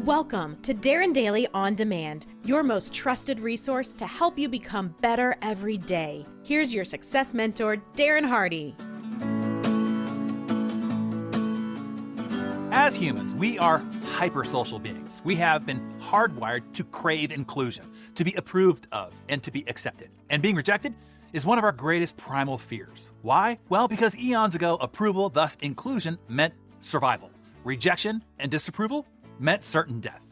Welcome to Darren Daily On Demand, your most trusted resource to help you become better every day. Here's your success mentor, Darren Hardy. As humans, we are hypersocial beings. We have been hardwired to crave inclusion, to be approved of, and to be accepted. And being rejected is one of our greatest primal fears. Why? Well, because eons ago, approval, thus inclusion, meant survival. Rejection and disapproval meant certain death.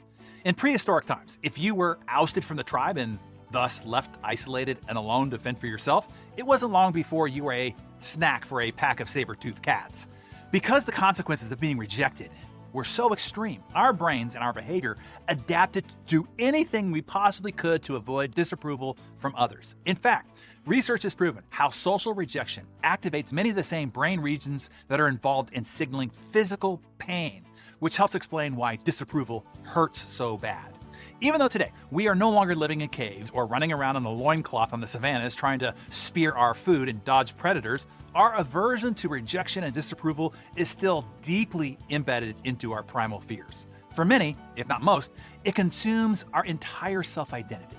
In prehistoric times, if you were ousted from the tribe and thus left isolated and alone to fend for yourself, it wasn't long before you were a snack for a pack of saber-toothed cats. Because the consequences of being rejected were so extreme, our brains and our behavior adapted to do anything we possibly could to avoid disapproval from others. In fact, research has proven how social rejection activates many of the same brain regions that are involved in signaling physical pain, which helps explain why disapproval hurts so bad. Even though today we are no longer living in caves or running around in a loincloth on the savannas trying to spear our food and dodge predators, our aversion to rejection and disapproval is still deeply embedded into our primal fears. For many, if not most, it consumes our entire self-identity.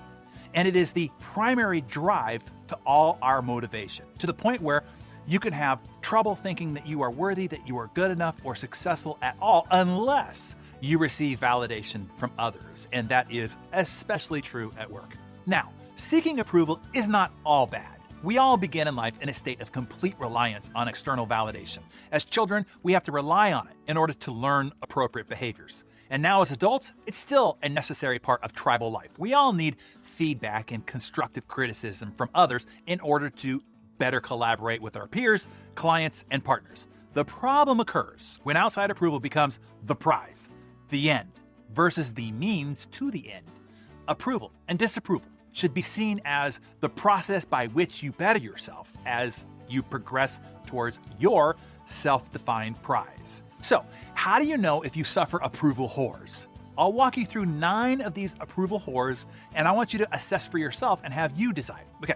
And it is the primary drive to all our motivation, to the point where you can have trouble thinking that you are worthy, that you are good enough or successful at all unless you receive validation from others. And that is especially true at work. Now, seeking approval is not all bad. We all begin in life in a state of complete reliance on external validation. As children, we have to rely on it in order to learn appropriate behaviors. And now as adults, it's still a necessary part of tribal life. We all need feedback and constructive criticism from others in order to better collaborate with our peers, clients, and partners. The problem occurs when outside approval becomes the prize, the end, versus the means to the end. Approval and disapproval should be seen as the process by which you better yourself as you progress towards your self-defined prize. So, how do you know if you suffer approval whores? I'll walk you through 9 of these approval whores, and I want you to assess for yourself and have you decide. Okay,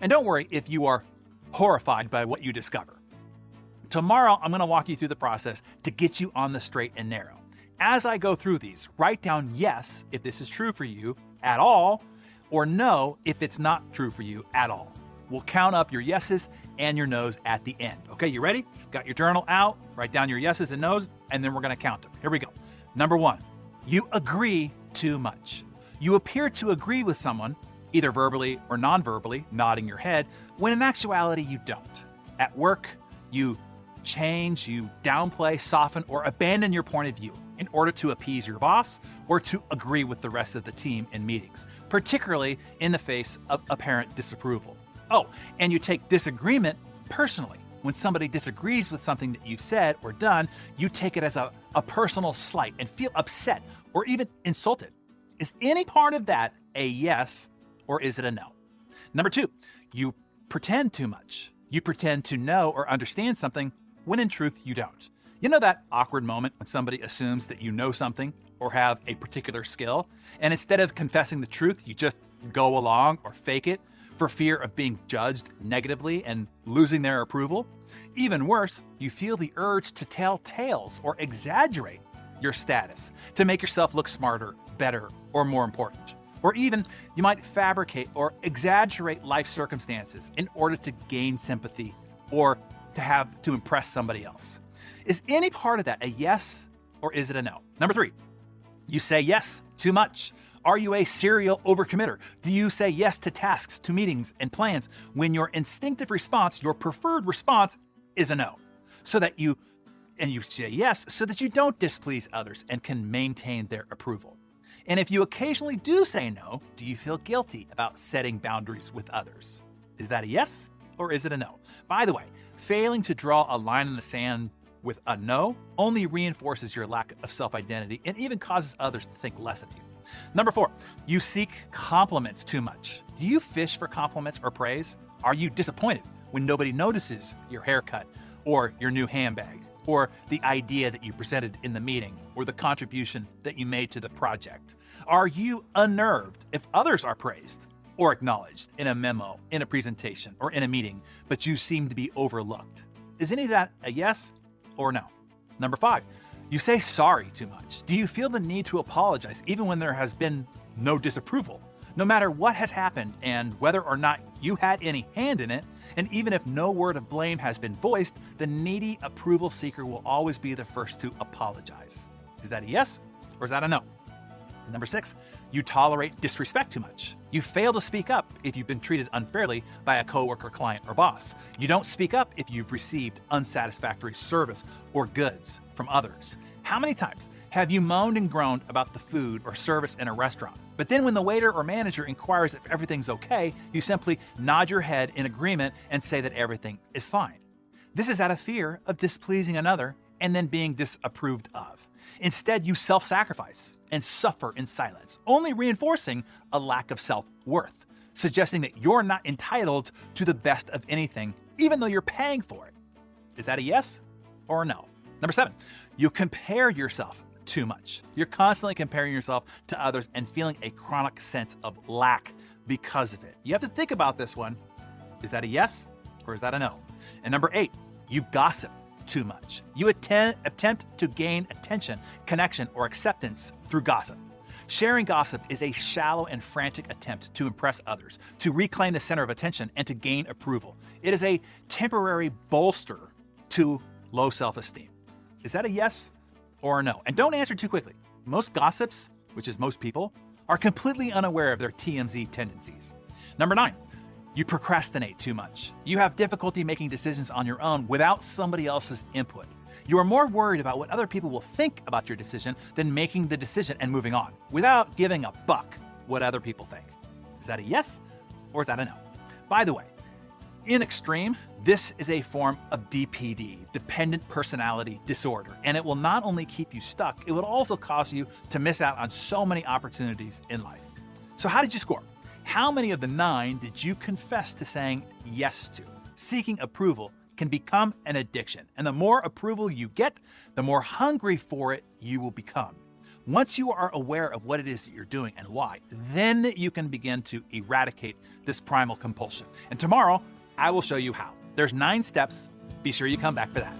and don't worry if you are horrified by what you discover. Tomorrow, I'm going to walk you through the process to get you on the straight and narrow. As I go through these, write down yes if this is true for you at all, or no if it's not true for you at all. We'll count up your yeses and your nos at the end. Okay, you ready? Got your journal out? Write down your yeses and nos, and then we're going to count them. Here we go. Number 1, you agree too much. You appear to agree with someone, either verbally or non-verbally, nodding your head, when in actuality you don't. At work, you change, you downplay, soften, or abandon your point of view in order to appease your boss or to agree with the rest of the team in meetings, particularly in the face of apparent disapproval. Oh, and you take disagreement personally. When somebody disagrees with something that you've said or done, you take it as a personal slight and feel upset or even insulted. Is any part of that a yes or is it a no? Number 2, you pretend too much. You pretend to know or understand something when in truth you don't. You know that awkward moment when somebody assumes that you know something or have a particular skill, and instead of confessing the truth, you just go along or fake it for fear of being judged negatively and losing their approval? Even worse, you feel the urge to tell tales or exaggerate your status to make yourself look smarter, better, or more important. Or even, you might fabricate or exaggerate life circumstances in order to gain sympathy or to impress somebody else. Is any part of that a yes or is it a no? Number 3, you say yes too much. Are you a serial overcommitter? Do you say yes to tasks, to meetings, and plans when your instinctive response, your preferred response, is a no? You say yes so that you don't displease others and can maintain their approval. And if you occasionally do say no, do you feel guilty about setting boundaries with others? Is that a yes or is it a no? By the way, failing to draw a line in the sand with a no only reinforces your lack of self-identity and even causes others to think less of you. Number 4, you seek compliments too much. Do you fish for compliments or praise? Are you disappointed when nobody notices your haircut or your new handbag or the idea that you presented in the meeting or the contribution that you made to the project? Are you unnerved if others are praised or acknowledged in a memo, in a presentation, or in a meeting, but you seem to be overlooked? Is any of that a yes or no? Number 5, You say sorry too much. Do you feel the need to apologize even when there has been no disapproval? No matter what has happened and whether or not you had any hand in it, and even if no word of blame has been voiced, the needy approval seeker will always be the first to apologize. Is that a yes or is that a no? Number 6, you tolerate disrespect too much. You fail to speak up if you've been treated unfairly by a coworker, client, or boss. You don't speak up if you've received unsatisfactory service or goods from others. How many times have you moaned and groaned about the food or service in a restaurant? But then when the waiter or manager inquires if everything's okay, you simply nod your head in agreement and say that everything is fine. This is out of fear of displeasing another and then being disapproved of. Instead, you self-sacrifice and suffer in silence, only reinforcing a lack of self-worth, suggesting that you're not entitled to the best of anything, even though you're paying for it. Is that a yes or a no? Number 7, you compare yourself too much. You're constantly comparing yourself to others and feeling a chronic sense of lack because of it. You have to think about this one. Is that a yes or is that a no? And number 8, you gossip too much. You attempt to gain attention, connection, or acceptance through gossip. Sharing gossip is a shallow and frantic attempt to impress others, to reclaim the center of attention, and to gain approval. It is a temporary bolster to low self-esteem. Is that a yes or a no? And don't answer too quickly. Most gossips, which is most people, are completely unaware of their TMZ tendencies. Number 9, you procrastinate too much. You have difficulty making decisions on your own without somebody else's input. You are more worried about what other people will think about your decision than making the decision and moving on, without giving a buck what other people think. Is that a yes or is that a no? By the way, in extreme, this is a form of DPD, dependent personality disorder, and it will not only keep you stuck, it will also cause you to miss out on so many opportunities in life. So how did you score? How many of the 9 did you confess to saying yes to? Seeking approval can become an addiction, and the more approval you get, the more hungry for it you will become. Once you are aware of what it is that you're doing and why, then you can begin to eradicate this primal compulsion. And tomorrow, I will show you how. There's 9 steps. Be sure you come back for that.